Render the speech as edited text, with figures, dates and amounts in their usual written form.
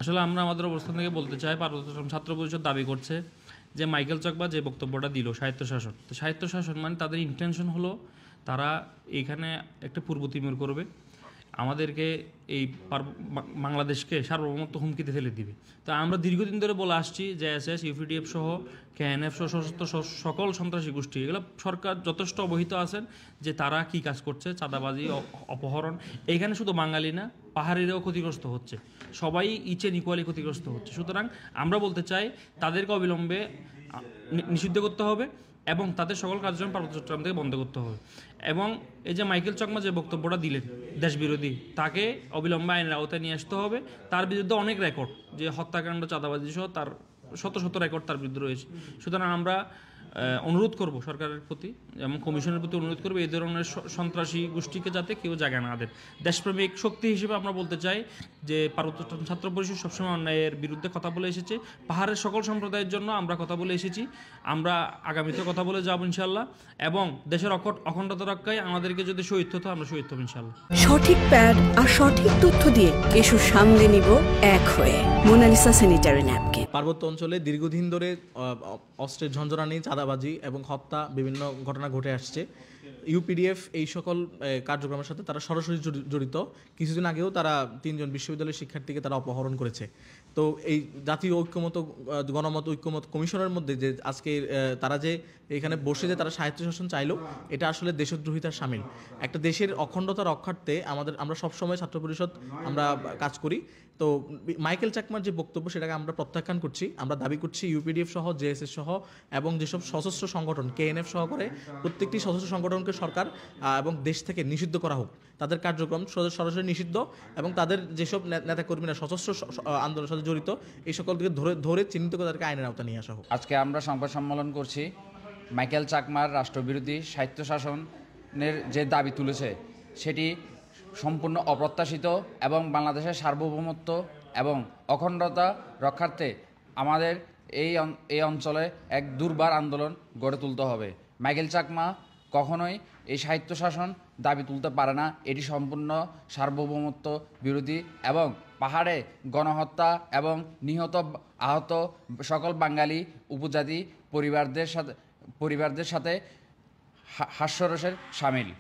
আসলে আমরা আমাদের অবস্থান থেকে বলতে চাই, পার্বত্য চট্টগ্রাম ছাত্র পরিষদ দাবি করছে যে মাইকেল চাকমা যে বক্তব্যটা দিল স্বায়ত্তশাসন, তো স্বায়ত্তশাসন মানে তাদের ইন্টেনশন হলো তারা এখানে একটা পূর্ব তিমুর করবে, আমাদেরকে এই বাংলাদেশকে সার্বভৌমত্ব হুমকিতে ফেলে দিবে। তো আমরা দীর্ঘদিন ধরে বলে আসছি যে এসএস, ইউপিডিএফ সহ কেএনএফ সহ সশস্ত্র সকল সন্ত্রাসী গোষ্ঠী, এগুলো সরকার যথেষ্ট অবহিত আছেন যে তারা কি কাজ করছে, চাঁদাবাজি, অপহরণ। এইখানে শুধু বাঙালি না, পাহাড়িরাও ক্ষতিগ্রস্ত হচ্ছে, সবাই ইচেন ইকুয়ালি ক্ষতিগ্রস্ত হচ্ছে। সুতরাং আমরা বলতে চাই তাদেরকে অবিলম্বে নিষিদ্ধ করতে হবে এবং তাদের সকল কার্যক্রম পার্বত্য চট্টগ্রাম থেকে বন্ধ করতে হবে। এবং এই যে মাইকেল চাকমা যে বক্তব্যটা দিলেন দেশবিরোধী, তাকে অবিলম্বে আইনের আওতায় নিয়ে আসতে হবে। তার বিরুদ্ধে অনেক রেকর্ড, যে হত্যাকাণ্ড, চাঁদাবাজি সহ তার শত শত রেকর্ড তার বিরুদ্ধে রয়েছে। সুতরাং আমরা অনুরোধ করব সরকারের প্রতি এবং কমিশনের প্রতি অনুরোধ করব এই ধরনের সন্ত্রাসী গোষ্ঠীকে যাতে কেউ জায়গা না দেন। দেশপ্রেমিক শক্তি হিসেবে আমরা বলতে চাই যে পার্বত্য ছাত্র পরিষদ সবসময় অন্যায়ের বিরুদ্ধে কথা বলে এসেছে, পাহাড়ের সকল সম্প্রদায়ের জন্য আমরা কথা বলে এসেছি, আমরা আগামীতে কথা বলে যাব ইনশাল্লাহ। এবং দেশের অখণ্ডতা রক্ষায় আমাদেরকে যদি শহীদ হতো আমরা শহীদ হব ইনশাল্লাহ। সঠিক প্যাড আর সঠিক তথ্য দিয়ে এসব সামলে নিব এক হয়ে। Monalisa sanitary napkin. পার্বত্য অঞ্চলে দীর্ঘদিন ধরে অস্ত্রের ঝঞ্ঝনানি, চাঁদাবাজি এবং হত্যা বিভিন্ন ঘটনা ঘটে আসছে। ইউপিডিএফ এই সকল কার্যক্রমের সাথে তারা সরাসরি জড়িত। কিছুদিন আগেও তারা 3 জন বিশ্ববিদ্যালয়ের শিক্ষার্থীকে তারা অপহরণ করেছে। তো এই জাতীয় গণমত ঐক্যমত কমিশনের মধ্যে যে আজকে তারা যে এখানে বসে যে তারা স্বায়ত্তশাসন চাইলো, এটা আসলে দেশদ্রোহিতার শামিল। একটা দেশের অখণ্ডতা রক্ষার্থে আমরা সবসময় ছাত্র পরিষদ আমরা কাজ করি। তো মাইকেল চাকমার যে বক্তব্য সেটাকে আমরা প্রত্যাখ্যান করছি। আমরা দাবি করছি ইউপিডিএফ সহ, জেএসএস সহ এবং যেসব সশস্ত্র সংগঠন কেএনএফ সহ করে প্রত্যেকটি সশস্ত্র সংগঠনকে সরকার এবং দেশ থেকে নিষিদ্ধ করা হোক, তাদের কার্যক্রম সরাসরি নিষিদ্ধ, এবং তাদের যেসব নেতাকর্মীরা সশস্ত্র আন্দোলনের সাথে জড়িত এই সকলকে ধরে চিহ্নিত করে তাদেরকে আইনের আওতা নিয়ে আসা হোক। আজকে আমরা সংবাদ সম্মেলন করছি মাইকেল চাকমার রাষ্ট্রবিরোধী স্বায়ত্তশাসনের যে দাবি তুলেছে সেটি সম্পূর্ণ অপ্রত্যাশিত এবং বাংলাদেশের সার্বভৌমত্ব এবং অখণ্ডতা রক্ষার্থে আমাদের এই অঞ্চলে এক দুর্বার আন্দোলন গড়ে তুলতে হবে। মাইকেল চাকমা কখনোই এই স্বায়ত্তশাসন দাবি তুলতে পারে না, এটি সম্পূর্ণ সার্বভৌমত্ব বিরোধী এবং পাহাড়ে গণহত্যা এবং নিহত আহত সকল বাঙালি উপজাতি পরিবারদের সাথে হাস্যরসের শামিল।